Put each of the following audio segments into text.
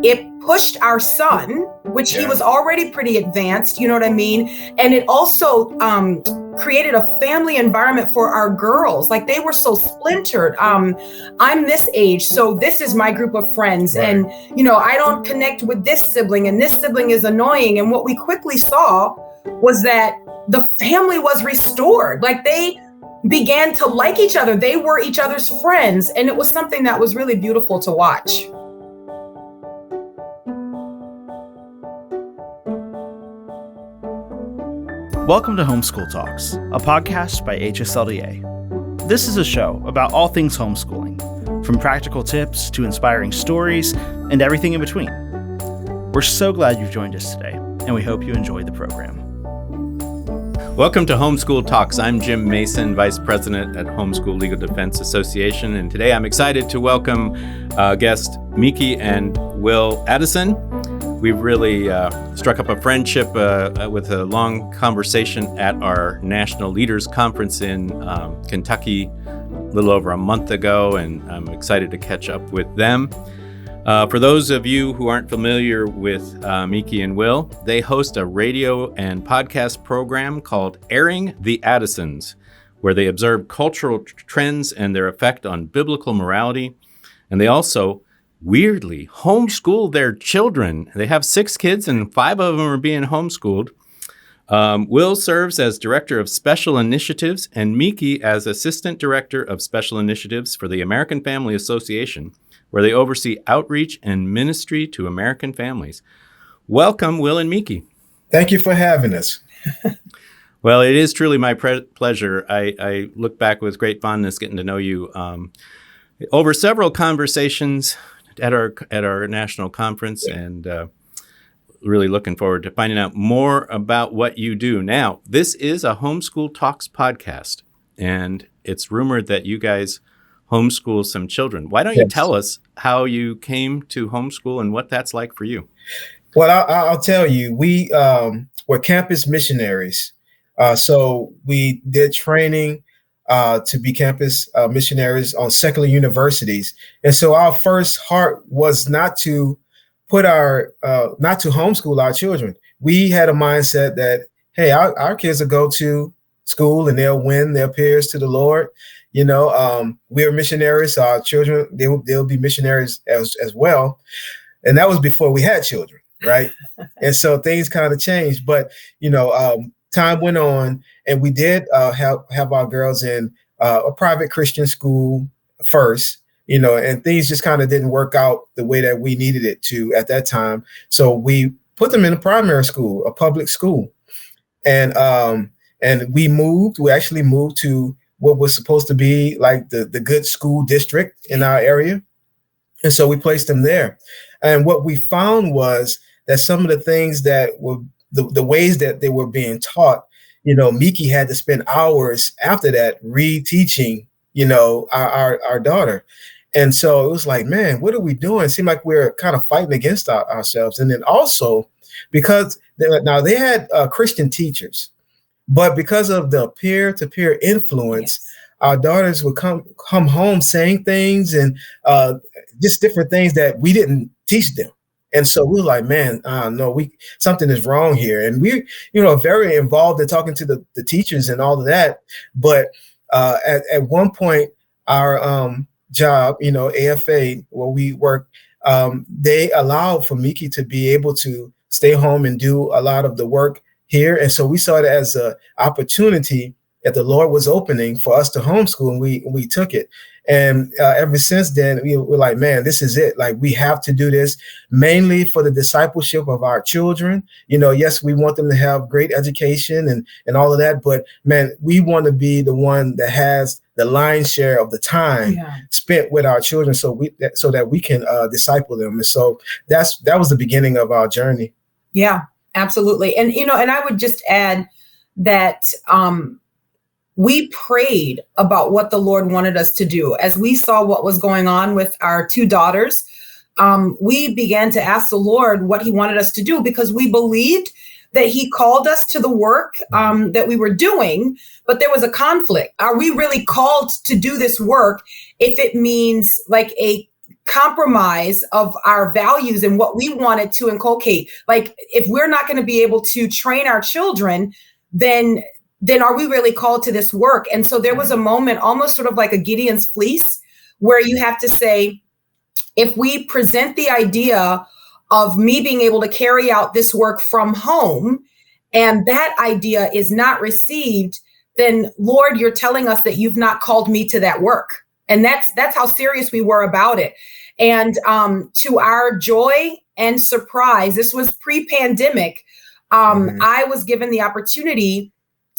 it pushed our son, which he was already pretty advanced, you know what I mean? And it also created a family environment for our girls. Like they were so splintered. I'm this age, so this is my group of friends. Right. And, you know, I don't connect with this sibling and this sibling is annoying. And what we quickly saw was that the family was restored. Like they began to like each other. They were each other's friends. And it was something that was really beautiful to watch. Welcome to Homeschool Talks, a podcast by HSLDA. This is a show about all things homeschooling, from practical tips to inspiring stories and everything in between. We're so glad you've joined us today, and we hope you enjoy the program. Welcome to Homeschool Talks. I'm Jim Mason, Vice President at Homeschool Legal Defense Association, and today I'm excited to welcome guests Meeke and Wil Addison. We've really struck up a friendship with a long conversation at our National Leaders Conference in Kentucky a little over a month ago, and I'm excited to catch up with them. For those of you who aren't familiar with Meeke and Wil, they host a radio and podcast program called Airing the Addisons, where they observe cultural trends and their effect on biblical morality. And they also weirdly homeschool their children. They have 6 kids and 5 of them are being homeschooled. Wil serves as Director of Special Initiatives and Meeke as Assistant Director of Special Initiatives for the American Family Association, where they oversee outreach and ministry to American families. Welcome, Wil and Meeke. Thank you for having us. Well, it is truly my pleasure. I look back with great fondness getting to know you over several conversations at our national conference, and really looking forward to finding out more about what you do. Now, this is a Homeschool Talks podcast, and it's rumored that you guys homeschool some children. Why don't you tell us how you came to homeschool and what that's like for you? Well, I'll tell you, we were campus missionaries. So we did training to be campus missionaries on secular universities. And so our first heart was not to not to homeschool our children. We had a mindset that, hey, our kids will go to school and they'll win their peers to the Lord. You know, we're missionaries, so our children, they'll be missionaries as well. And that was before we had children, right? And so things kind of changed. But, you know, time went on, and we did have our girls in a private Christian school first, you know, and things just kind of didn't work out the way that we needed it to at that time. So we put them in a primary school, a public school, and we actually moved to what was supposed to be like the good school district in our area. And so we placed them there. And what we found was that some of the things that were the ways that they were being taught, you know, Meeke had to spend hours after that reteaching, you know, our daughter. And so it was like, man, what are we doing? It seemed like we're kind of fighting against ourselves. And then also because they had Christian teachers, but because of the peer-to-peer influence, our daughters would come home saying things and just different things that we didn't teach them. And so we were like, man, no, something is wrong here. And we, you know, very involved in talking to the teachers and all of that. But at one point, our job, you know, AFA, where we work, they allowed for Meeke to be able to stay home and do a lot of the work here. And so we saw it as an opportunity that the Lord was opening for us to homeschool, and we took it. And ever since then, we're like, man, this is it. Like, we have to do this mainly for the discipleship of our children. You know, yes, we want them to have great education and all of that. But, man, we want to be the one that has the lion's share of the time spent with our children so that we can disciple them. And so that was the beginning of our journey. Yeah, absolutely. And, you know, and I would just add that we prayed about what the Lord wanted us to do. As we saw what was going on with our 2 daughters, we began to ask the Lord what he wanted us to do, because we believed that he called us to the work that we were doing, but there was a conflict. Are we really called to do this work if it means like a compromise of our values and what we wanted to inculcate. Like, if we're not going to be able to train our children, then are we really called to this work? And so there was a moment, almost sort of like a Gideon's fleece, where you have to say, if we present the idea of me being able to carry out this work from home, and that idea is not received, then Lord, you're telling us that you've not called me to that work. And that's how serious we were about it. And to our joy and surprise, this was pre-pandemic, I was given the opportunity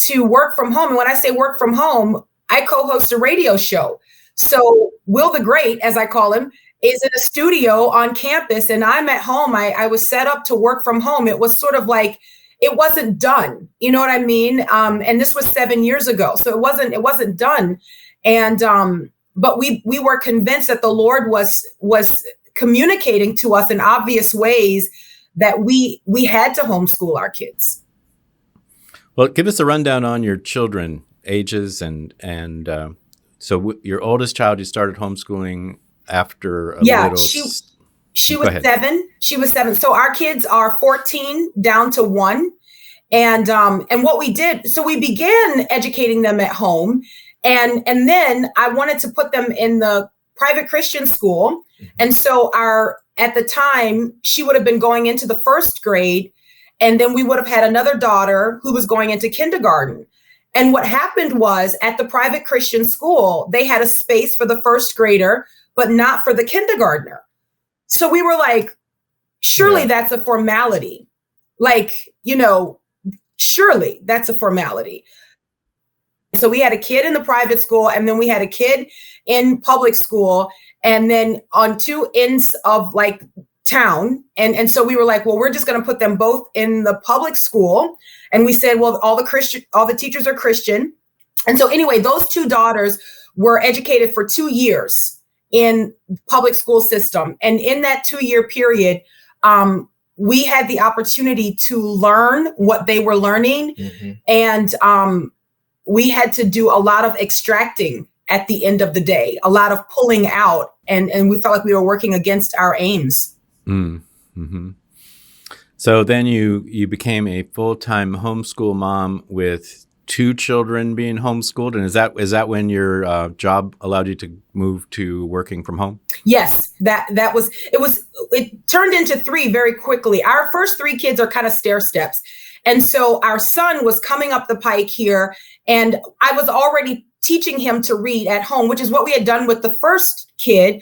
to work from home. And when I say work from home, I co-host a radio show. So Wil the Great, as I call him, is in a studio on campus, and I'm at home. I was set up to work from home. It was sort of like, it wasn't done. You know what I mean? And this was 7 years ago. So it wasn't done. And, but we were convinced that the Lord was communicating to us in obvious ways that we had to homeschool our kids. Well, give us a rundown on your children, ages, and so your oldest child, you started homeschooling after a little. She was 7. She was 7. So our kids are 14 down to 1. And what we did, so we began educating them at home. And then I wanted to put them in the private Christian school. And so at the time, she would have been going into the 1st grade. And then we would have had another daughter who was going into kindergarten. And what happened was, at the private Christian school, they had a space for the 1st grader, but not for the kindergartner. So we were like, surely that's a formality. Like, surely that's a formality. So we had a kid in the private school, and then we had a kid in public school, and then on 2 ends of like town. And so we were like, well, we're just going to put them both in the public school. And we said, well, all the teachers are Christian. And so anyway, those 2 daughters were educated for 2 years in public school system. And in that 2-year period, we had the opportunity to learn what they were learning. And we had to do a lot of extracting at the end of the day, a lot of pulling out. And we felt like we were working against our aims. Mm-hmm. So then you became a full-time homeschool mom with 2 children being homeschooled. And is that when your job allowed you to move to working from home? Yes, it turned into 3 very quickly. Our first 3 kids are kind of stair steps. And so our son was coming up the pike here, and I was already teaching him to read at home, which is what we had done with the first kid.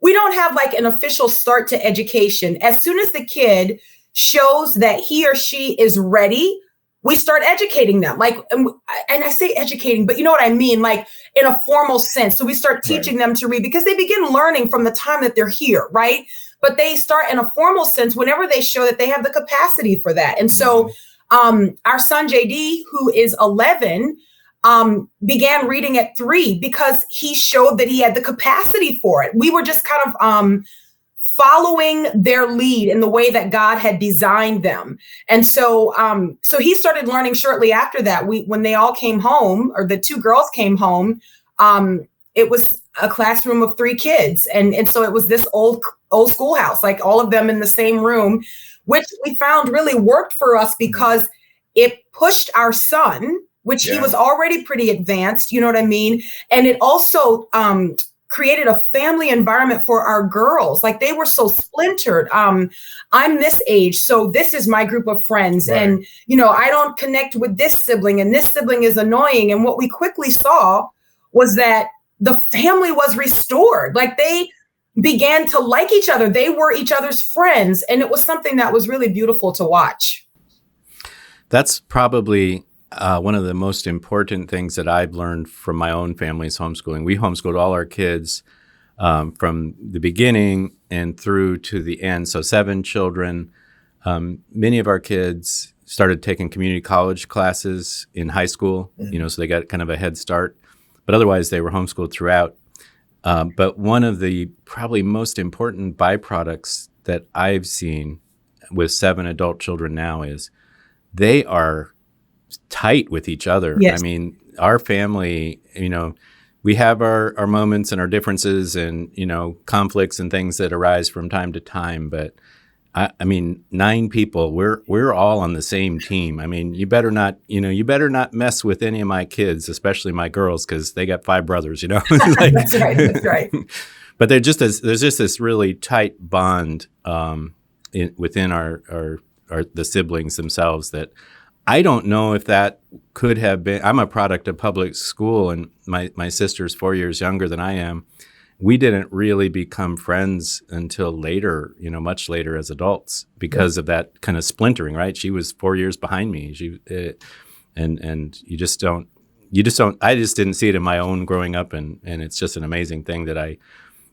We don't have like an official start to education. As soon as the kid shows that he or she is ready, we start educating them. Like, and I say educating, but you know what I mean? Like, in a formal sense. So we start teaching them to read, because they begin learning from the time that they're here, right? But they start in a formal sense whenever they show that they have the capacity for that. And so our son, JD, who is 11, began reading at 3 because he showed that he had the capacity for it. We were just kind of following their lead in the way that God had designed them. And so he started learning shortly after that. When they all came home, or the 2 girls came home, it was a classroom of 3 kids. And so it was this old schoolhouse, like all of them in the same room, which we found really worked for us because it pushed our son, which he was already pretty advanced, you know what I mean? And it also created a family environment for our girls. Like, they were so splintered. I'm this age, so this is my group of friends. Right. And, I don't connect with this sibling, and this sibling is annoying. And what we quickly saw was that the family was restored. Like, they began to like each other. They were each other's friends. And it was something that was really beautiful to watch. That's probably one of the most important things that I've learned from my own family's homeschooling. We homeschooled all our kids from the beginning and through to the end. So 7 children. Many of our kids started taking community college classes in high school, so they got kind of a head start. But otherwise, they were homeschooled throughout. But one of the probably most important byproducts that I've seen with 7 adult children now is they are tight with each other. Yes. I mean, our family, we have our moments and our differences and, conflicts and things that arise from time to time. But I mean, 9 people, we're all on the same team. I mean, you better not mess with any of my kids, especially my girls, because they got 5 brothers, Like, That's right. That's right. But there's just this really tight bond within our the siblings themselves that I don't know if that could have been. I'm a product of public school, and my sister's 4 years younger than I am. We didn't really become friends until later, much later as adults, because of that kind of splintering. Right? She was 4 years behind me. And you just don't. I just didn't see it in my own growing up, and it's just an amazing thing that I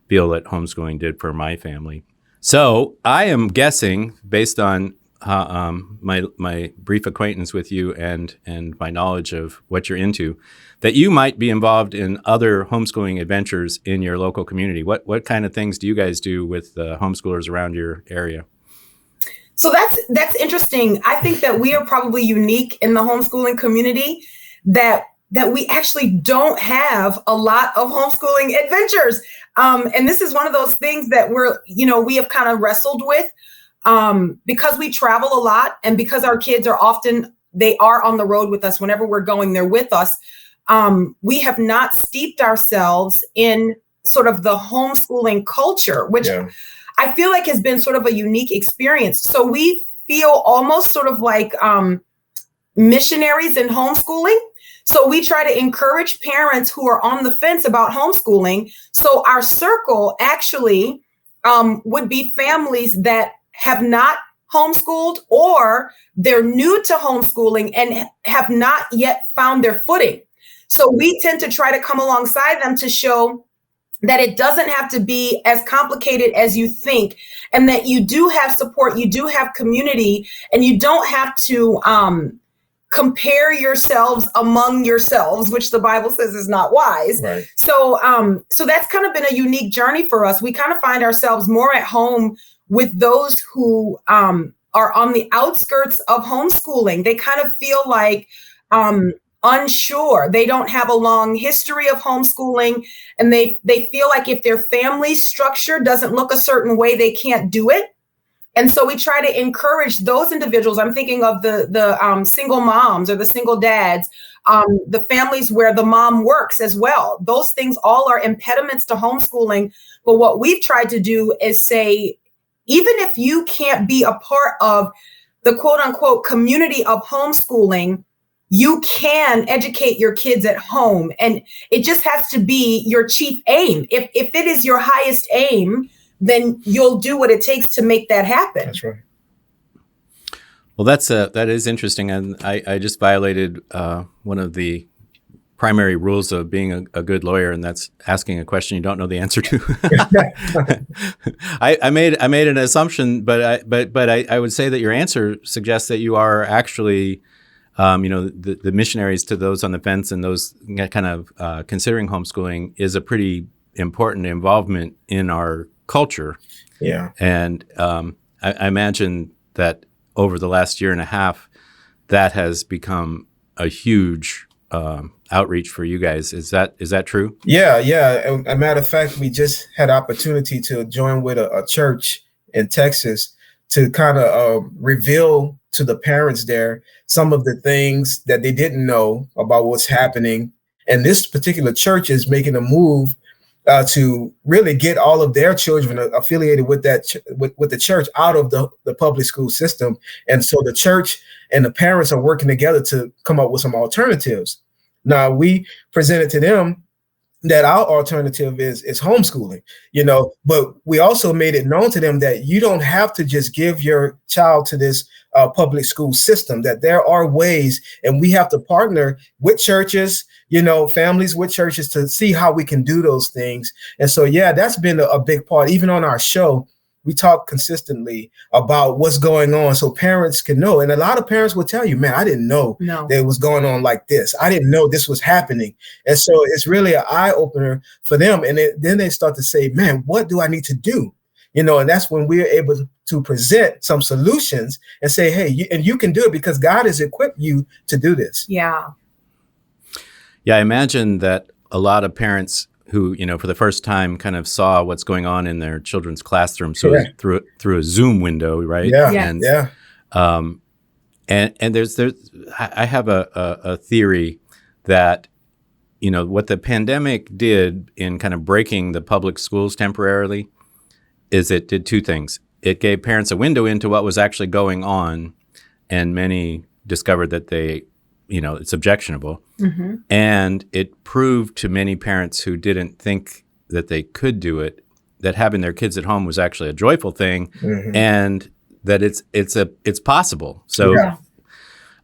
feel that homeschooling did for my family. So I am guessing, based on my brief acquaintance with you and my knowledge of what you're into, that you might be involved in other homeschooling adventures in your local community. What kind of things do you guys do with homeschoolers around your area? So that's interesting. I think that we are probably unique in the homeschooling community that we actually don't have a lot of homeschooling adventures. And this is one of those things that we have kind of wrestled with because we travel a lot, and because our kids are on the road with us. Whenever we're going, they're with us. We have not steeped ourselves in sort of the homeschooling culture, which I feel like has been sort of a unique experience. So we feel almost sort of like missionaries in homeschooling. So we try to encourage parents who are on the fence about homeschooling. So our circle actually would be families that have not homeschooled, or they're new to homeschooling and have not yet found their footing. So we tend to try to come alongside them to show that it doesn't have to be as complicated as you think, and that you do have support, you do have community, and you don't have to compare yourselves among yourselves, which the Bible says is not wise. Right. So that's kind of been a unique journey for us. We kind of find ourselves more at home with those who are on the outskirts of homeschooling. They kind of feel like unsure. They don't have a long history of homeschooling, and they feel like if their family structure doesn't look a certain way, they can't do it. And so we try to encourage those individuals. I'm thinking of the single moms or the single dads, the families where the mom works as well. Those things all are impediments to homeschooling. But what we've tried to do is say, even if you can't be a part of the quote unquote community of homeschooling, you can educate your kids at home. And it just has to be your chief aim. If it is your highest aim, then you'll do what it takes to make that happen. That's right. Well, that is interesting. And I just violated one of the primary rules of being a good lawyer, and that's asking a question you don't know the answer to. I made an assumption, but I would say that your answer suggests that you are actually, the missionaries to those on the fence and those kind of considering homeschooling is a pretty important involvement in our culture. Yeah. And I imagine that over the last year and a half, that has become a huge outreach for you guys. Is that true? Yeah. As a matter of fact, we just had opportunity to join with a church in Texas to kind of reveal to the parents there some of the things that they didn't know about what's happening. And this particular church is making a move to really get all of their children affiliated with that with the church out of the public school system. And so the church and the parents are working together to come up with some alternatives. Now, we presented to them that our alternative is homeschooling, but we also made it known to them that you don't have to just give your child to this public school system, that there are ways, and we have to partner with churches, families with churches to see how we can do those things. And so, that's been a big part. Even on our show, we talk consistently about what's going on so parents can know. And a lot of parents will tell you, man, I didn't know that it was going on like this. I didn't know this was happening. And so it's really an eye opener for them. And then they start to say, man, what do I need to do? And that's when we're able to present some solutions and say, hey, you can do it because God has equipped you to do this. Yeah. Yeah, I imagine that a lot of parents who, for the first time kind of saw what's going on in their children's classroom through a Zoom window, right? Yeah, and there's I have a theory that what the pandemic did in kind of breaking the public schools temporarily is it did two things. It gave parents a window into what was actually going on, and many discovered that it's objectionable. Mm-hmm. And it proved to many parents who didn't think that they could do it, that having their kids at home was actually a joyful thing, mm-hmm. and that it's possible. So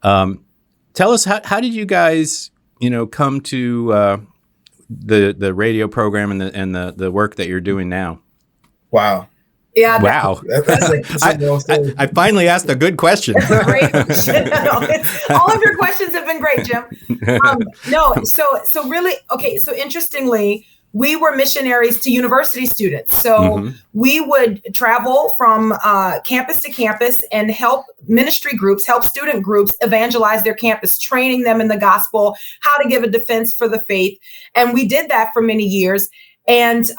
tell us, how did you guys, come to the radio program and the work that you're doing now? Wow. Yeah. Wow. I finally asked a good question. That's a great question. All of your questions have been great, Jim. So really, okay. So interestingly, we were missionaries to university students. So mm-hmm. we would travel from campus to campus and help ministry groups, help student groups evangelize their campus, training them in the gospel, how to give a defense for the faith. And we did that for many years. And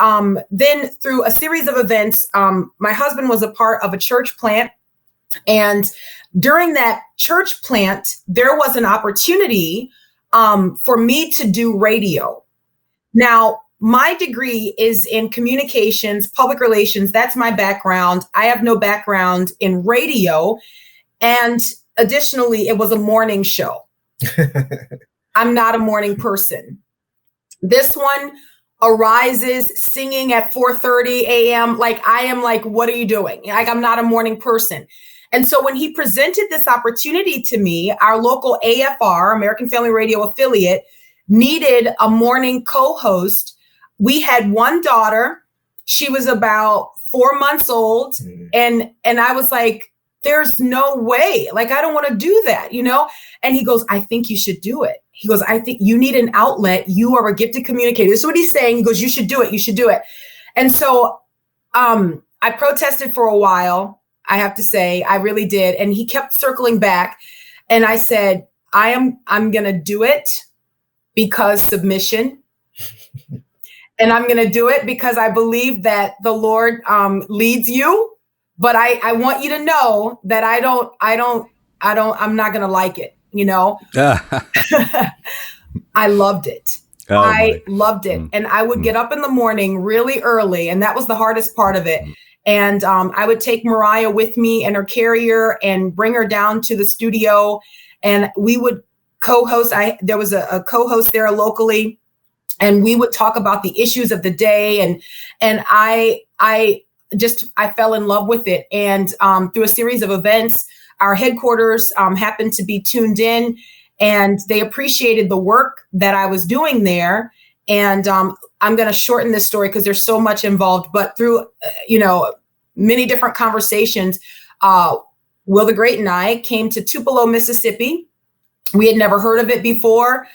then through a series of events, my husband was a part of a church plant. And during that church plant, there was an opportunity for me to do radio. Now, my degree is in communications, public relations. That's my background. I have no background in radio. And additionally, it was a morning show. I'm not a morning person. This one arises singing at 4:30 a.m. Like I am like, what are you doing? Like I'm not a morning person. And so when he presented this opportunity to me, our local AFR, American Family Radio affiliate, needed a morning co-host. We had one daughter. She was about 4 months old. And I was like, there's no way. Like, I don't want to do that, And he goes, I think you should do it. He goes, I think you need an outlet. You are a gifted communicator. This is what he's saying. He goes, you should do it. You should do it. And so I protested for a while. I have to say, I really did. And he kept circling back. And I said, I'm going to do it because submission. And I'm going to do it because I believe that the Lord leads you. But I want you to know that I'm not going to like it. I loved it. I loved it. And I would get up in the morning really early. And that was the hardest part of it. And I would take Mariah with me and her carrier and bring her down to the studio. And we would co-host. There was a co-host there locally. And we would talk about the issues of the day. And I fell in love with it. And through a series of events, our headquarters happened to be tuned in, and they appreciated the work that I was doing there. And I'm going to shorten this story because there's so much involved, but through, many different conversations, Will the Great and I came to Tupelo, Mississippi. We had never heard of it before.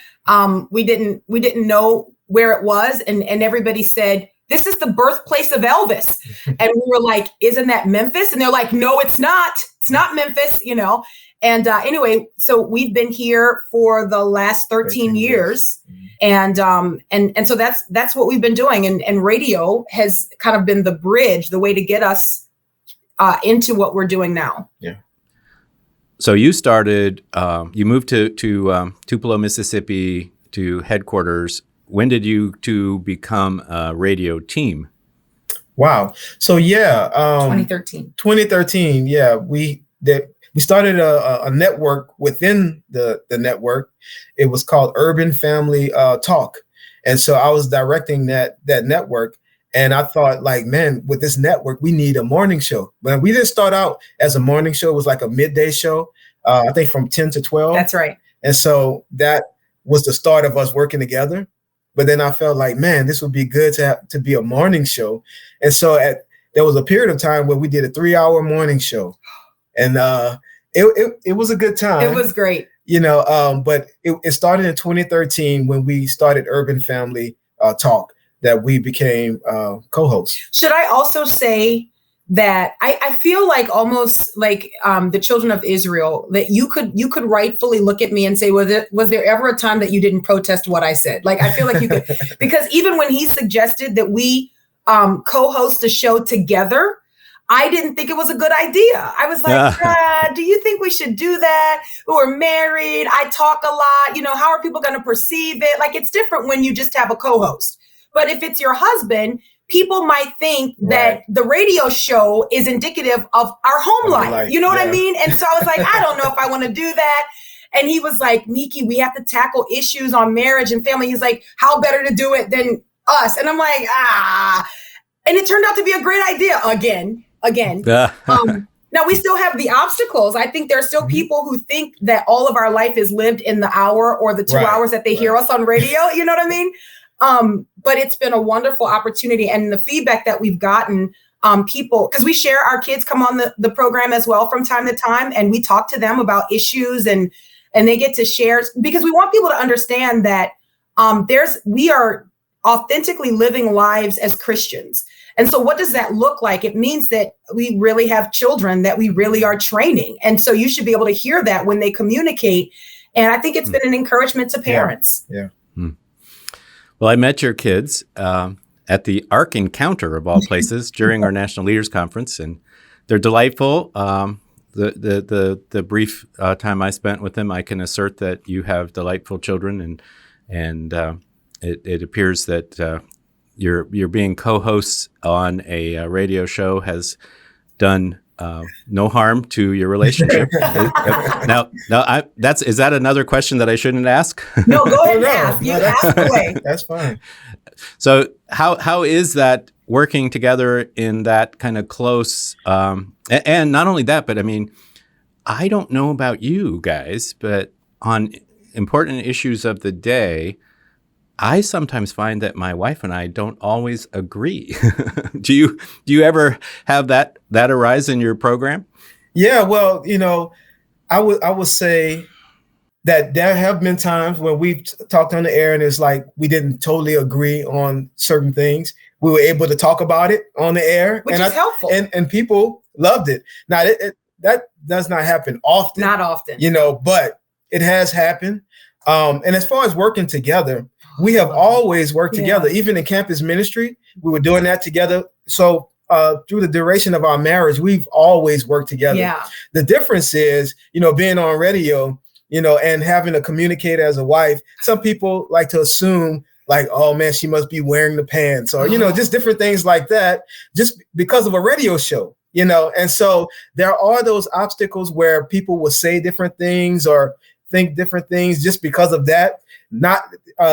We didn't know where it was. And everybody said, this is the birthplace of Elvis. And we were like, isn't that Memphis? And they're like, no, it's not. It's not Memphis, And anyway, so we've been here for the last 13 years. And so that's what we've been doing. And radio has kind of been the bridge, the way to get us into what we're doing now. Yeah. So you started, you moved to Tupelo, Mississippi to headquarters. When did you two become a radio team? Wow. So 2013. 2013. Yeah. We started a network within the network. It was called Urban Family Talk. And so I was directing that network. And I thought, like, man, with this network, we need a morning show. But we didn't start out as a morning show. It was like a midday show, I think from 10 to 12. That's right. And so that was the start of us working together. But then I felt like, man, this would be good to be a morning show. And so there was a period of time where we did a 3-hour morning show. And it was a good time. It was great. But it started in 2013 when we started Urban Family Talk, that we became co-hosts. Should I also say that I feel like almost like the children of Israel, that you could rightfully look at me and say, was there ever a time that you didn't protest what I said? Like, I feel like you could, because even when he suggested that we co-host a show together, I didn't think it was a good idea. I was like, do you think we should do that? We're married. I talk a lot. How are people going to perceive it? Like, it's different when you just have a co-host. But if it's your husband, people might think that the radio show is indicative of our home life. You know what I mean? And so I was like, I don't know if I want to do that. And he was like, Meeke, we have to tackle issues on marriage and family. He's like, how better to do it than us? And I'm like, And it turned out to be a great idea again. Now, we still have the obstacles. I think there are still people who think that all of our life is lived in the hour or the 2 hours that they hear us on radio. You know what I mean? But it's been a wonderful opportunity, and the feedback that we've gotten, people, because we share, our kids come on the program as well from time to time, and we talk to them about issues, and they get to share, because we want people to understand that we are authentically living lives as Christians. And so what does that look like? It means that we really have children that we really are training. And so you should be able to hear that when they communicate. And I think it's been an encouragement to parents. Yeah. Well, I met your kids at the ARC Encounter, of all places, during our National Leaders Conference, and they're delightful. The brief time I spent with them, I can assert that you have delightful children, and it appears that you're being co-hosts on a radio show has done no harm to your relationship. Is that another question that I shouldn't ask? No, go ahead and ask. You ask away. That's fine. So how is that working together in that kind of close? And not only that, but I mean, I don't know about you guys, but on important issues of the day, I sometimes find that my wife and I don't always agree. Do you ever have that arise in your program? Yeah, well, I would say that there have been times when we've talked on the air and it's like we didn't totally agree on certain things. We were able to talk about it on the air, which is helpful, and people loved it. Now that does not happen often. Not often, but it has happened. And as far as working together, we have always worked together. Even in campus ministry, we were doing that together. So through the duration of our marriage, we've always worked together. Yeah. The difference is, being on radio, and having to communicate as a wife. Some people like to assume like, oh man, she must be wearing the pants, or, just different things like that, just because of a radio show, And so there are those obstacles where people will say different things or think different things just because of that. Not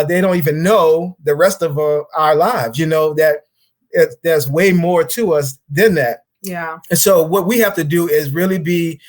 they don't even know the rest of our lives, that there's way more to us than that. Yeah. And so what we have to do is really be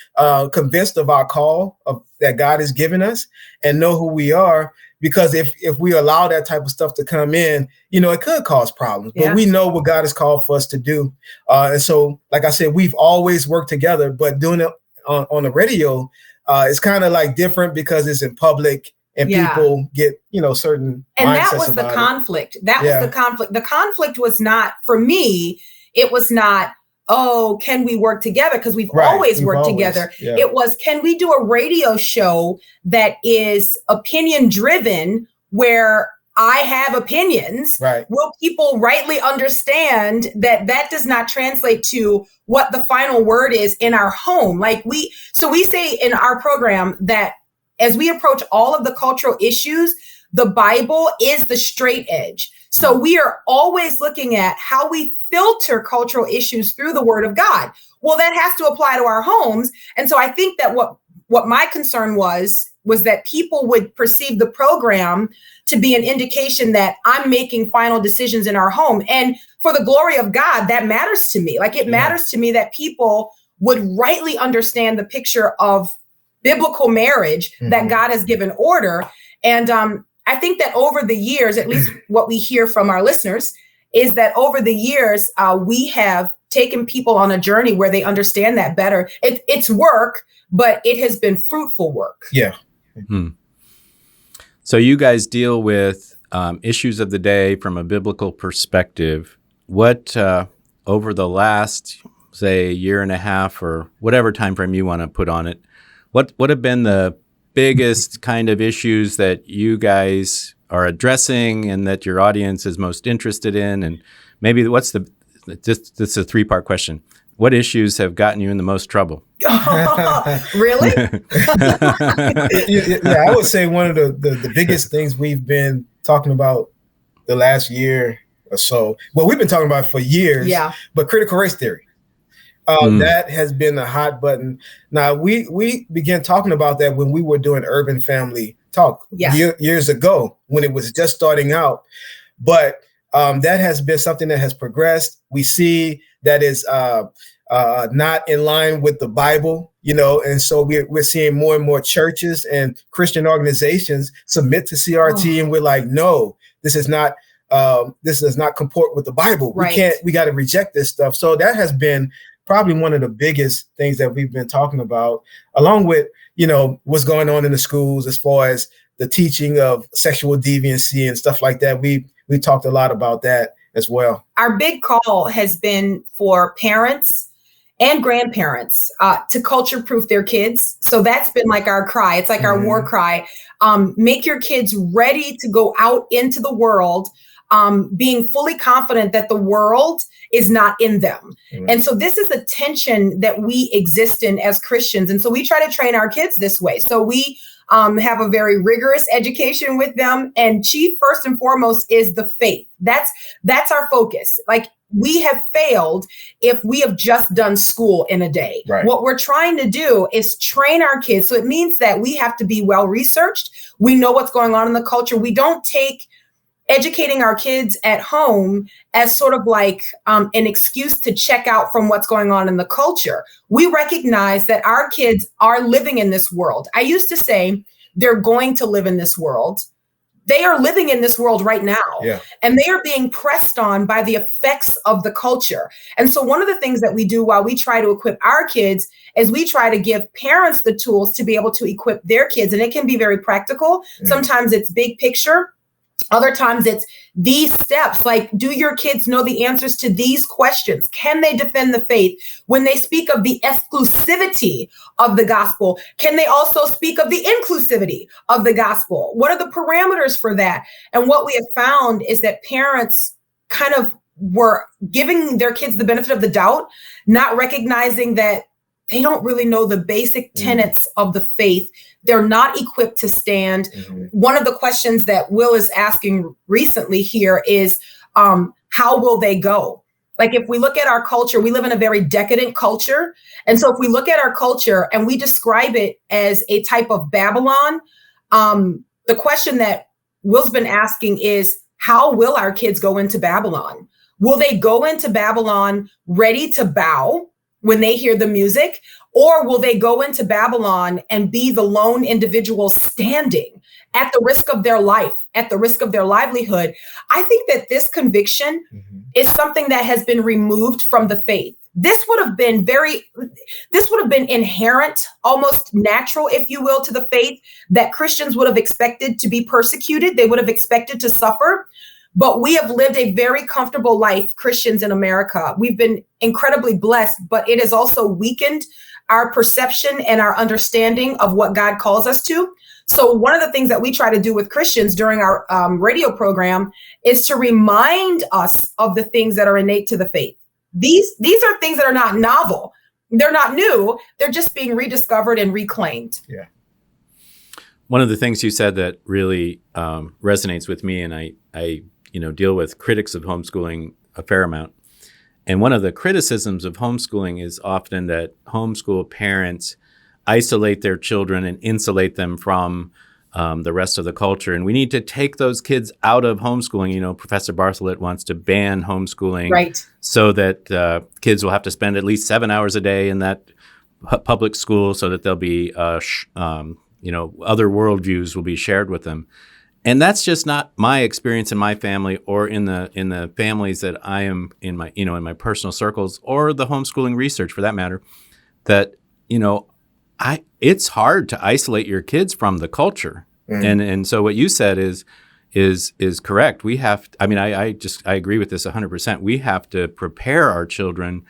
convinced of our call that God has given us and know who we are, because if we allow that type of stuff to come in, it could cause problems. But we know what God has called for us to do. And so, like I said, we've always worked together, but doing it on the radio, it's kind of like different because it's in public. And people get, certain and mindsets. That was the conflict. That was the conflict. The conflict was not, for me, it was not, oh, can we work together? Because we've always worked together. Yeah. It was, can we do a radio show that is opinion driven, where I have opinions? Right. Will people rightly understand that does not translate to what the final word is in our home? We say in our program that as we approach all of the cultural issues, the Bible is the straight edge. So we are always looking at how we filter cultural issues through the Word of God. Well, that has to apply to our homes. And so I think that what my concern was that people would perceive the program to be an indication that I'm making final decisions in our home. And for the glory of God, that matters to me. It matters to me that people would rightly understand the picture of biblical marriage that God has given order. And I think that over the years, at least what we hear from our listeners, is that over the years, we have taken people on a journey where they understand that better. It's work, but it has been fruitful work. Yeah. So you guys deal with issues of the day from a biblical perspective. What over the last say, a year and a half or whatever time frame you want to put on it, what have been the biggest kind of issues that you guys are addressing and that your audience is most interested in? And maybe this is a three-part question. What issues have gotten you in the most trouble? Really? Yeah, I would say one of the biggest things we've been talking about the last year or so, well, we've been talking about it for years, but critical race theory. That has been a hot button. Now, we began talking about that when we were doing Urban Family Talk years ago, when it was just starting out. But that has been something that has progressed. We see that is not in line with the Bible, and so we're seeing more and more churches and Christian organizations submit to CRT, and we're like, no, this does not comport with the Bible. Right. We got to reject this stuff. So that has been probably one of the biggest things that we've been talking about, along with, what's going on in the schools as far as the teaching of sexual deviancy and stuff like that. We talked a lot about that as well. Our big call has been for parents and grandparents to culture proof their kids. So that's been like our cry. It's like our war cry. Make your kids ready to go out into the world, being fully confident that the world is not in them. And so this is a tension that we exist in as Christians. And so we try to train our kids this way. So we have a very rigorous education with them. And chief, first and foremost, is the faith. That's our focus. Like, we have failed if we have just done school in a day. Right. What we're trying to do is train our kids. So it means that we have to be well researched. We know what's going on in the culture. We don't take educating our kids at home as sort of like an excuse to check out from what's going on in the culture. We recognize that our kids are living in this world. I used to say they're going to live in this world. They are living in this world right now, and they are being pressed on by the effects of the culture. And so one of the things that we do while we try to equip our kids is we try to give parents the tools to be able to equip their kids. And it can be very practical. Sometimes it's big picture. Other times it's these steps, like, do your kids know the answers to these questions? Can they defend the faith? When they speak of the exclusivity of the gospel, can they also speak of the inclusivity of the gospel? What are the parameters for that? And what we have found is that parents kind of were giving their kids the benefit of the doubt, not recognizing that they don't really know the basic tenets of the faith. They're not equipped to stand. One of the questions that Wil is asking recently here is, how will they go? Like, if we look at our culture, we live in a very decadent culture. And so if we look at our culture and we describe it as a type of Babylon, the question that Wil's been asking is, how will our kids go into Babylon? Will they go into Babylon ready to bow when they hear the music? Or will they go into Babylon and be the lone individual standing at the risk of their life, at the risk of their livelihood? I think that this conviction is something that has been removed from the faith. This would have been inherent, almost natural, if you will, to the faith, that Christians would have expected to be persecuted. They would have expected to suffer. But we have lived a very comfortable life, Christians in America. We've been incredibly blessed, but it has also weakened our perception and our understanding of what God calls us to. So one of the things that we try to do with Christians during our radio program is to remind us of the things that are innate to the faith. These are things that are not novel. They're not new. They're just being rediscovered and reclaimed. Yeah. One of the things you said that really resonates with me, and I deal with critics of homeschooling a fair amount. And one of the criticisms of homeschooling is often that homeschool parents isolate their children and insulate them from the rest of the culture. And we need to take those kids out of homeschooling. Professor Bartholet wants to ban homeschooling so that kids will have to spend at least 7 hours a day in that public school so that there'll be, other worldviews will be shared with them. And that's just not my experience in my family or in the families that I am in my, in my personal circles, or the homeschooling research for that matter, that, it's hard to isolate your kids from the culture. And so what you said is correct. We have, I agree with this 100%. We have to prepare our children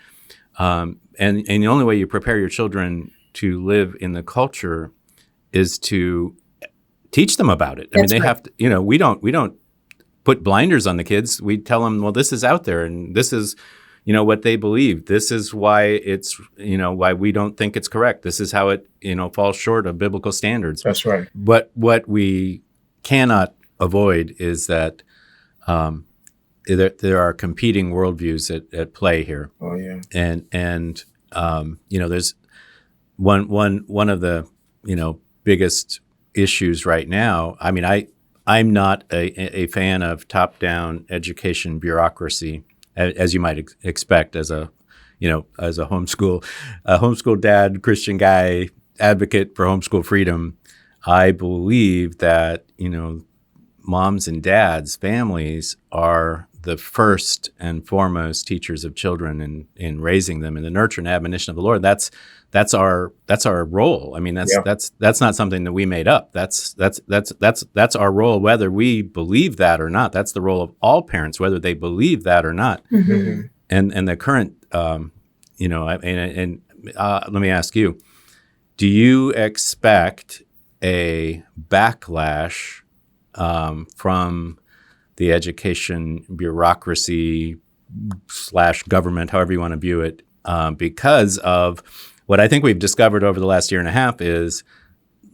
And the only way you prepare your children to live in the culture is to teach them about it. I mean, they have to, we don't put blinders on the kids. We tell them, well, this is out there and this is, what they believe. This is why it's, why we don't think it's correct. This is how it, falls short of biblical standards. That's right. But what we cannot avoid is that there are competing worldviews at play here. Oh yeah. And there's one of the biggest issues right now. I mean, I'm not a fan of top-down education bureaucracy, as you might expect as a homeschool dad, Christian guy, advocate for homeschool freedom. I believe that moms and dads, families are the first and foremost teachers of children in raising them in the nurture and admonition of the Lord. That's our role. I mean, that's not something that we made up. That's our role, whether we believe that or not. That's the role of all parents, whether they believe that or not. Mm-hmm. And the current, let me ask you, do you expect a backlash from the education bureaucracy / government, however you want to view it, because of what I think we've discovered over the last year and a half is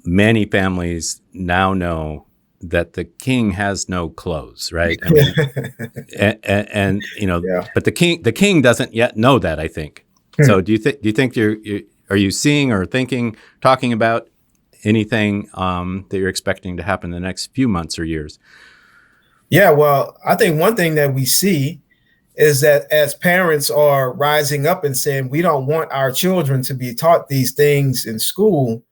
many families now know that the king has no clothes, right? I mean, but the king doesn't yet know that, I think. So do you think are you seeing or talking about anything that you're expecting to happen in the next few months or years? Yeah, well, I think one thing that we see is that as parents are rising up and saying, we don't want our children to be taught these things in school,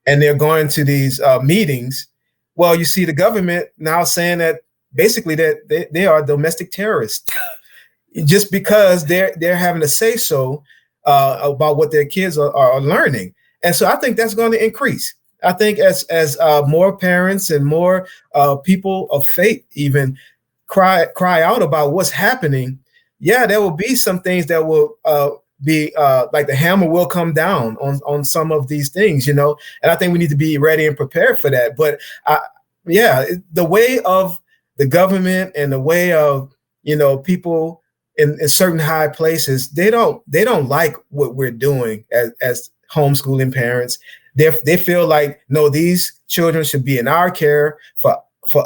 and they're going to these meetings, well, you see the government now saying that basically that they are domestic terrorists just because they're having to say so about what their kids are learning. And so I think that's going to increase. I think as more parents and more people of faith even cry out about what's happening, there will be some things that will be like the hammer will come down on some of these things, and I think we need to be ready and prepared for that. But the way of the government and the way of people in certain high places, they don't like what we're doing as homeschooling parents. They feel like, no, these children should be in our care for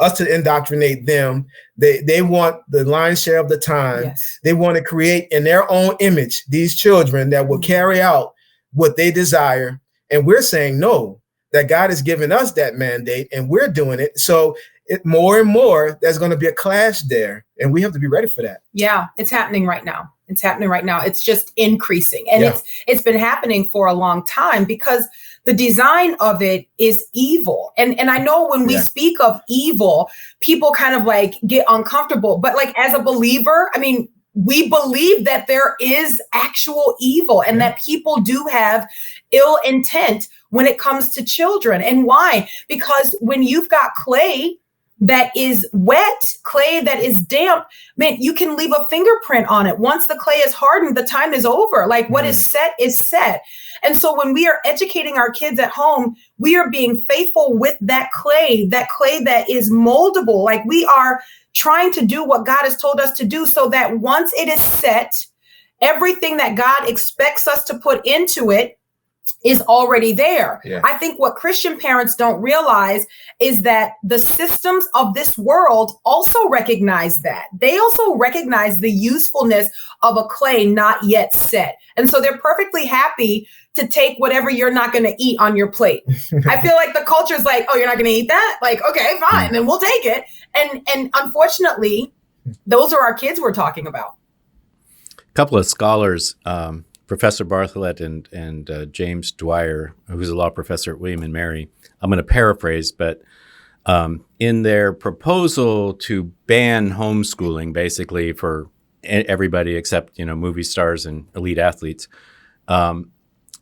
us to indoctrinate them. They want the lion's share of the time. Yes. They want to create in their own image these children that will carry out what they desire. And we're saying, no, that God has given us that mandate and we're doing it. So more and more, there's going to be a clash there. And we have to be ready for that. Yeah, it's happening right now. It's just increasing. And it's been happening for a long time because the design of it is evil. And I know when we speak of evil, people kind of like get uncomfortable. But like as a believer, I mean, we believe that there is actual evil and that people do have ill intent when it comes to children. And why? Because when you've got clay that is wet, clay that is damp, man, you can leave a fingerprint on it. Once the clay is hardened, the time is over. Like what is set is set. And so when we are educating our kids at home, we are being faithful with that clay that is moldable. Like we are trying to do what God has told us to do so that once it is set, everything that God expects us to put into it is already there. Yeah. I think what Christian parents don't realize is that the systems of this world also recognize that. They also recognize the usefulness of a clay not yet set. And so they're perfectly happy to take whatever you're not going to eat on your plate. I feel like the culture is like, oh, you're not going to eat that? Like, okay, fine, then we'll take it. And unfortunately, those are our kids we're talking about. A couple of scholars, Professor Bartholet and James Dwyer, who's a law professor at William and Mary. I'm going to paraphrase, but in their proposal to ban homeschooling, basically for everybody except movie stars and elite athletes,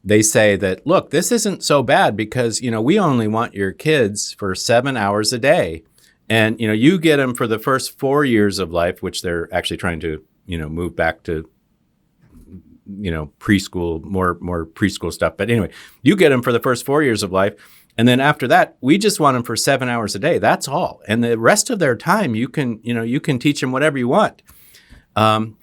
they say that, look, this isn't so bad because we only want your kids for 7 hours a day, and you get them for the first 4 years of life, which they're actually trying to move back to preschool, more preschool stuff. But anyway, you get them for the first 4 years of life. And then after that, we just want them for 7 hours a day. That's all. And the rest of their time, you can teach them whatever you want.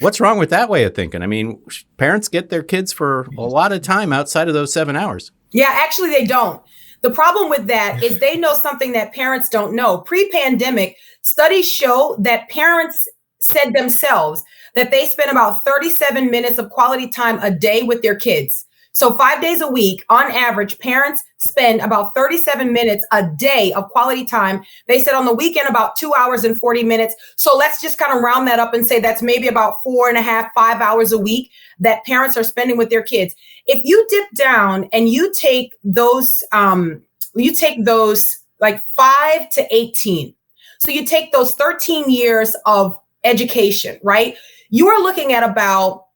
What's wrong with that way of thinking? I mean, parents get their kids for a lot of time outside of those 7 hours. Yeah, actually, they don't. The problem with that is they know something that parents don't know. Pre-pandemic, studies show that parents said themselves that they spend about 37 minutes of quality time a day with their kids. So 5 days a week, on average, parents spend about 37 minutes a day of quality time. They said on the weekend, about 2 hours and 40 minutes. So let's just kind of round that up and say that's maybe about 4.5, 5 hours a week that parents are spending with their kids. If you dip down and you take those like 5 to 18. So you take those 13 years of education, right? You are looking at about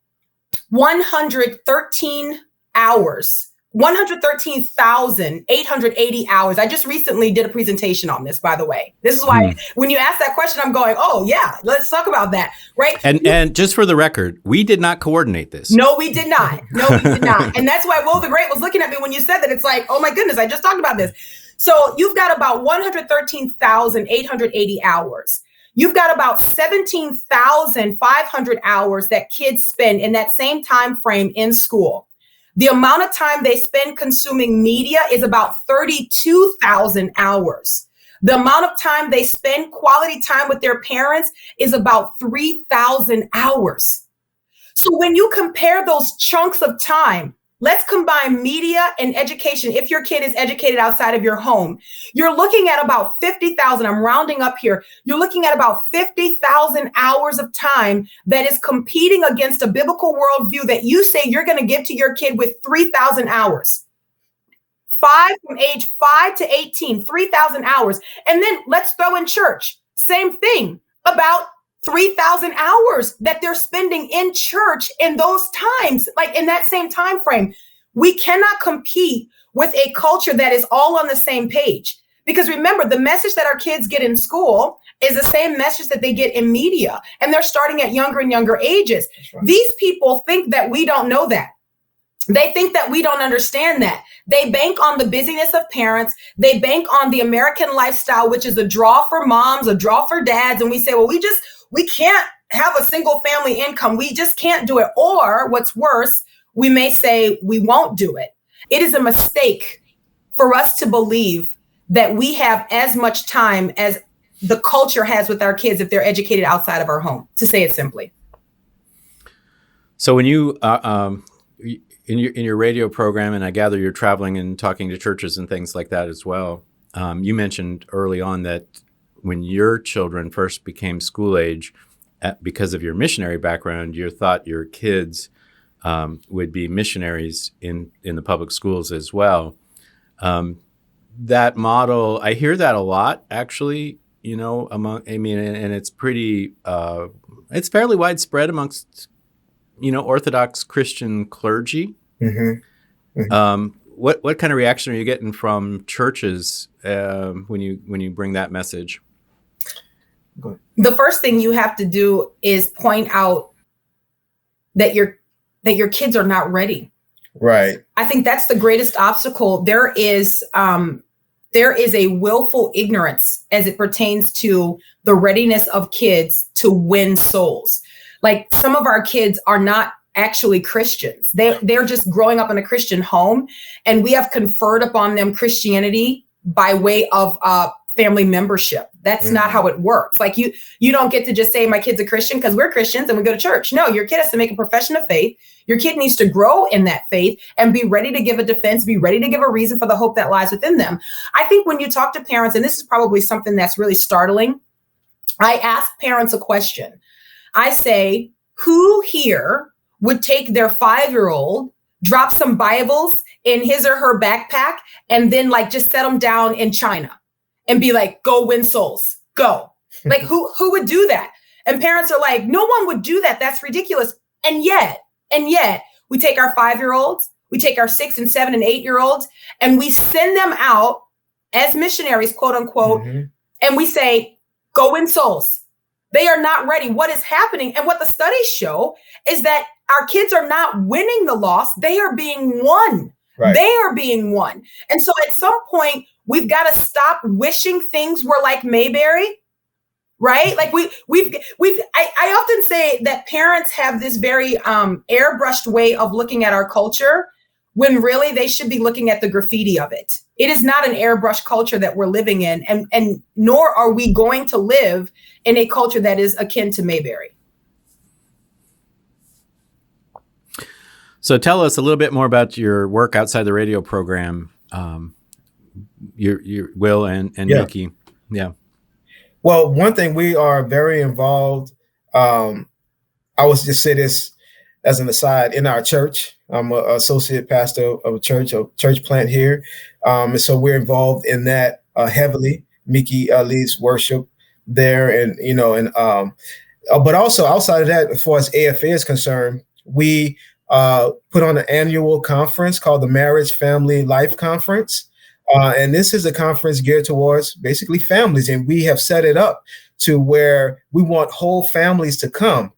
113,880 hours. I just recently did a presentation on this, by the way. This is why when you ask that question, I'm going, oh yeah, let's talk about that, right? And just for the record, we did not coordinate this. No, we did not. And that's why Will the Great was looking at me when you said that. It's like, oh my goodness, I just talked about this. So you've got about 113,880 hours. You've got about 17,500 hours that kids spend in that same time frame in school. The amount of time they spend consuming media is about 32,000 hours. The amount of time they spend quality time with their parents is about 3,000 hours. So when you compare those chunks of time, let's combine media and education. If your kid is educated outside of your home, you're looking at about 50,000. I'm rounding up here. You're looking at about 50,000 hours of time that is competing against a biblical worldview that you say you're going to give to your kid with 3,000 hours. From age 5 to 18, 3,000 hours. And then let's throw in church. Same thing, about 3,000 hours that they're spending in church in those times, like in that same time frame. We cannot compete with a culture that is all on the same page. Because remember, the message that our kids get in school is the same message that they get in media. And they're starting at younger and younger ages. Right. These people think that we don't know that. They think that we don't understand that. They bank on the busyness of parents. They bank on the American lifestyle, which is a draw for moms, a draw for dads. And we say, well, we can't have a single family income. We just can't do it. Or what's worse, we may say we won't do it. It is a mistake for us to believe that we have as much time as the culture has with our kids if they're educated outside of our home, to say it simply. So when you, in your radio program, and I gather you're traveling and talking to churches and things like that as well, you mentioned early on that when your children first became school age, because of your missionary background, you thought your kids would be missionaries in the public schools as well. That model, I hear that a lot, actually, and it's pretty, it's fairly widespread amongst, Orthodox Christian clergy. Mm-hmm. Mm-hmm. What kind of reaction are you getting from churches when you bring that message? The first thing you have to do is point out that your kids are not ready. Right. I think that's the greatest obstacle. There is a willful ignorance as it pertains to the readiness of kids to win souls. Like, some of our kids are not actually Christians. They're just growing up in a Christian home, and we have conferred upon them Christianity by way of family membership. That's not how it works. Like, you don't get to just say my kid's a Christian because we're Christians and we go to church. No, your kid has to make a profession of faith. Your kid needs to grow in that faith and be ready to give a defense, be ready to give a reason for the hope that lies within them. I think when you talk to parents, and this is probably something that's really startling, I ask parents a question. I say, who here would take their 5-year-old, drop some Bibles in his or her backpack, and then just set them down in China and be like, go win souls, go. Like, who would do that? And parents are like, no one would do that. That's ridiculous. And yet, we take our 5-year-olds, we take our 6 and 7 and 8-year-olds, and we send them out as missionaries, quote unquote. Mm-hmm. And we say, go win souls. They are not ready. What is happening, and what the studies show, is that our kids are not winning the loss. They are being won. Right. They are being won. And so at some point, we've got to stop wishing things were like Mayberry, right? Like I often say that parents have this very airbrushed way of looking at our culture when really they should be looking at the graffiti of it. It is not an airbrush culture that we're living in, and nor are we going to live in a culture that is akin to Mayberry. So tell us a little bit more about your work outside the radio program, your Wil and Meeke. Yeah. Well, one thing, we are very involved. I was just say this as an aside, in our church. I'm an associate pastor of a church plant here. And so we're involved in that heavily. Meeke leads worship there, but also outside of that, as far as AFA is concerned, we put on an annual conference called the Marriage Family Life Conference. And this is a conference geared towards basically families. And we have set it up to where we want whole families to come.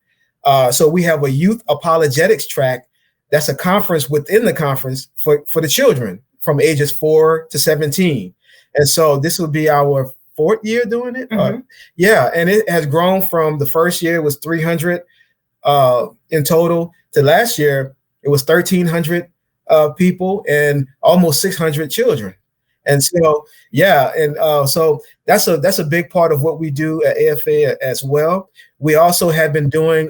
So we have a youth apologetics track. That's a conference within the conference for the children from ages 4 to 17. And so this will be our 4th year doing it. Mm-hmm. And it has grown from the first year, it was 300 in total, to last year, it was 1,300 people and almost 600 children. And so, so that's a big part of what we do at AFA as well. We also have been doing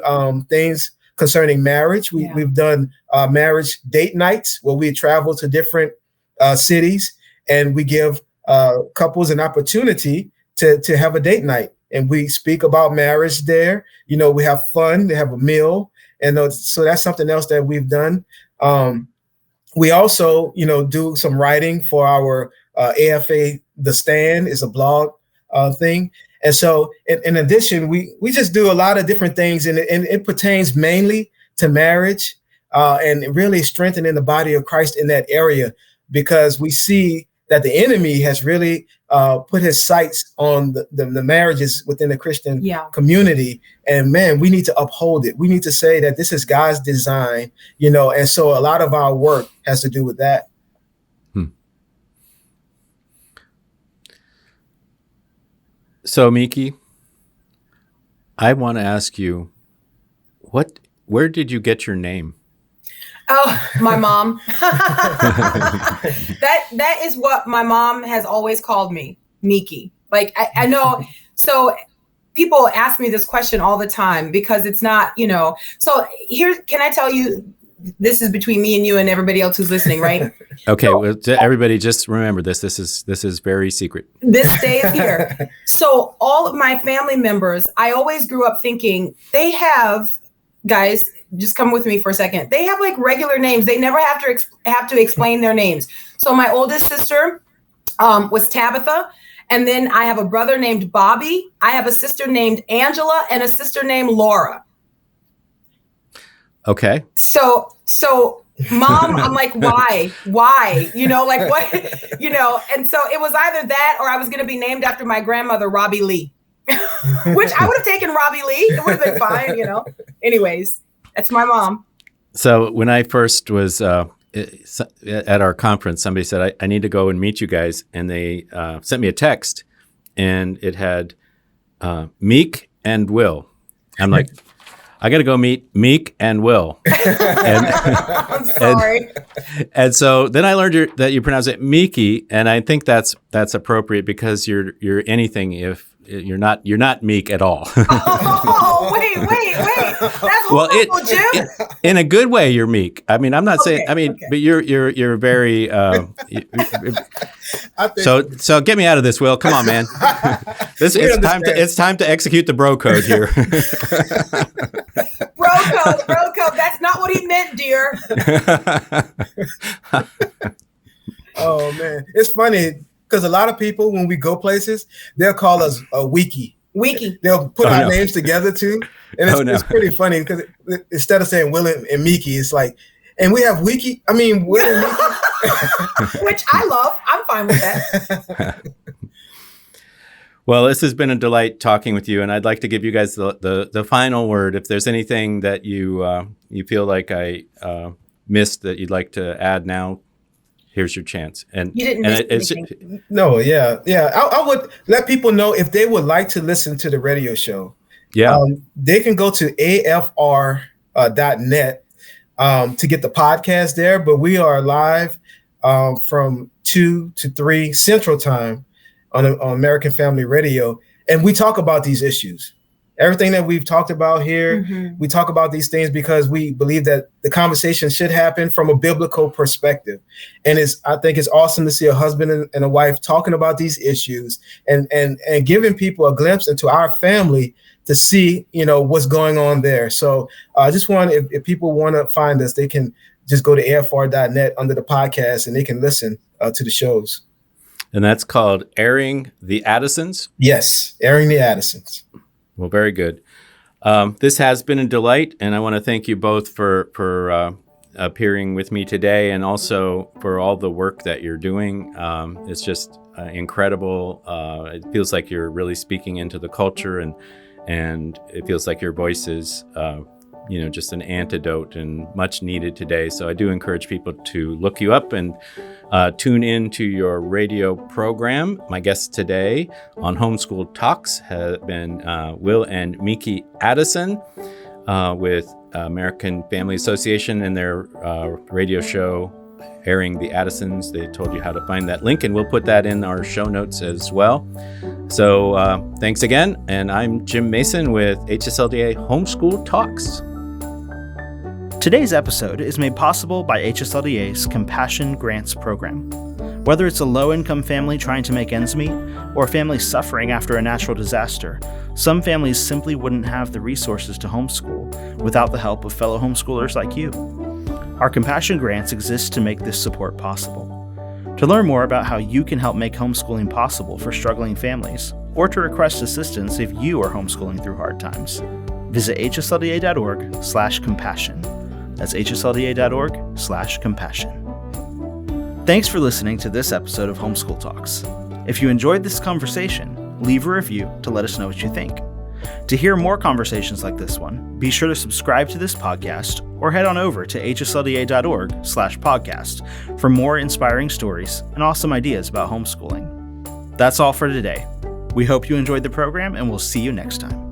things concerning marriage. We've done marriage date nights where we travel to different cities and we give couples an opportunity to have a date night. And we speak about marriage there. We have fun, they have a meal. And so that's something else that we've done. We also, do some writing for our AFA. The Stand is a blog thing. And so in addition, we just do a lot of different things, and it pertains mainly to marriage and really strengthening the body of Christ in that area, because we see that the enemy has really put his sights on the marriages within the Christian community. And man, we need to uphold it. We need to say that this is God's design, and so a lot of our work has to do with that. So Meeke, I want to ask you, where did you get your name? Oh, my mom. That is what my mom has always called me, Meeke. Like I know. So people ask me this question all the time because it's not, So here, can I tell you? This is between me and you and everybody else who's listening, right? Okay, well, everybody just remember this. This is very secret. This stays here. So all of my family members, I always grew up thinking they have, guys, just come with me for a second. They have like regular names. They never have to explain their names. So my oldest sister was Tabitha. And then I have a brother named Bobby. I have a sister named Angela and a sister named Laura. Okay. So mom, I'm like, why, like what, and so it was either that or I was going to be named after my grandmother, Robbie Lee, which I would have taken Robbie Lee. It would have been fine, anyways, that's my mom. So when I first was at our conference, somebody said, I need to go and meet you guys. And they sent me a text and it had Meeke and Wil. I'm like, I got to go meet Meeke and Wil. I'm sorry. And so then I learned that you pronounce it Meeke, and I think that's appropriate because you're anything if you're not meek at all. Oh, wait. That's horrible, Jim. In a good way, you're meek. I mean, I'm not saying. I mean, but you're very. So get me out of this, Wil. Come on, man. It's time to execute the bro code here. Bro code. That's not what he meant, dear. Oh man, it's funny because a lot of people, when we go places, they'll call us a wiki. They'll put our names together too, and it's pretty funny because instead of saying Wil and Meeke, it's like, and we have Wil and Meeke, which I love. I'm fine with that. Well, this has been a delight talking with you, and I'd like to give you guys the final word. If there's anything that you feel like I missed that you'd like to add now, here's your chance. And you didn't miss anything. No, yeah. I would let people know if they would like to listen to the radio show. Yeah, they can go to afr.net to get the podcast there. But we are live from 2 to 3 Central Time on American Family Radio, and we talk about these issues. Everything that we've talked about here, we talk about these things because we believe that the conversation should happen from a biblical perspective. And I think it's awesome to see a husband and a wife talking about these issues and giving people a glimpse into our family to see, what's going on there. So I just want, if people want to find us, they can just go to afr.net under the podcast and they can listen to the shows. And that's called Airing the Addisons? Yes, Airing the Addisons. Well, very good. This has been a delight, and I want to thank you both for appearing with me today, and also for all the work that you're doing. It's just incredible. It feels like you're really speaking into the culture, and it feels like your voice is, just an antidote and much needed today. So I do encourage people to look you up and tune in to your radio program. My guests today on Homeschool Talks have been Wil and Meeke Addison with American Family Association and their radio show, Airing the Addisons. They told you how to find that link, and we'll put that in our show notes as well. So thanks again. And I'm Jim Mason with HSLDA Homeschool Talks. Today's episode is made possible by HSLDA's Compassion Grants program. Whether it's a low-income family trying to make ends meet or a family suffering after a natural disaster, some families simply wouldn't have the resources to homeschool without the help of fellow homeschoolers like you. Our Compassion Grants exist to make this support possible. To learn more about how you can help make homeschooling possible for struggling families, or to request assistance if you are homeschooling through hard times, visit hslda.org/compassion. That's hslda.org/compassion. Thanks for listening to this episode of Homeschool Talks. If you enjoyed this conversation, leave a review to let us know what you think. To hear more conversations like this one, be sure to subscribe to this podcast or head on over to hslda.org/podcast for more inspiring stories and awesome ideas about homeschooling. That's all for today. We hope you enjoyed the program, and we'll see you next time.